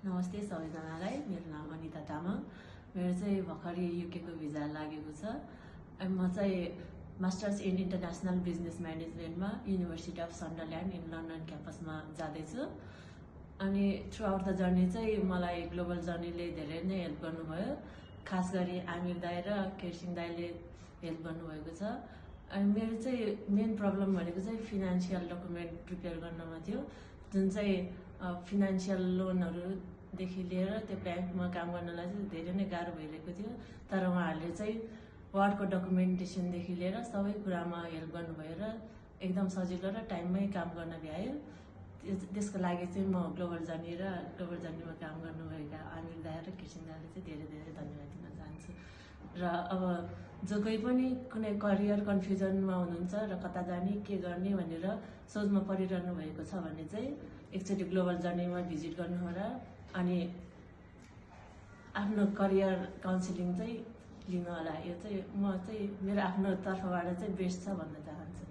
नमस्ते सबैजनालाई। मेरो नाम अनिता तामाङ। मेरो चाहिँ भर्खरै युकेको भिजा लागेको छ। अनि म चाहिँ मास्टर्स इन इन्टरनेसनल बिजनेस म्यानेजमेन्टमा university of Sunderland in London क्याम्पसमा जाँदैछु। अनि थ्रु आउट द जर्नी चाहिँ मलाई ग्लोबल जर्नीले धेरै नै हेल्प गर्नुभयो। खास गरी आमिर दाई र केरसिङ दाईले हेल्प गर्नुभएको छ। अनि मेरो चाहिँ मेन प्रब्लम भनेको चाहिँ फिनान्सियल डकुमेन्ट प्रिपेयर गर्नमा थियो, जुन चाहिँ फिनान्सियल लोनहरूदेखि लिएर त्यो ब्याङ्कमा काम गर्नलाई चाहिँ धेरै नै गाह्रो भइरहेको थियो। तर उहाँहरूले चाहिँ वार्डको डकुमेन्टेसनदेखि लिएर सबै कुरामा हेल्प गर्नुभयो र एकदम सजिलो र टाइममै काम गर्न भ्यायो। त्यसको लागि चाहिँ म ग्लोबल जर्नीमा काम गर्नुभएका आमिर दाई र केरसिङ दाईले चाहिँ धेरै धेरै धन्यवाद दिन चाहन्छु। र अब जो कोही पनि कुनै करियर कन्फ्युजनमा हुनुहुन्छ र कता जाने के गर्ने भनेर सोचमा परिरहनु भएको छ भने चाहिँ एकचोटि ग्लोबल जर्नीमा भिजिट गर्नुहोला अनि आफ्नो करियर काउन्सिलिङ चाहिँ लिनु होला। यो चाहिँ म चाहिँ मेरो आफ्नो तर्फबाट चाहिँ बेस्ट छ भन्न चाहन्छु।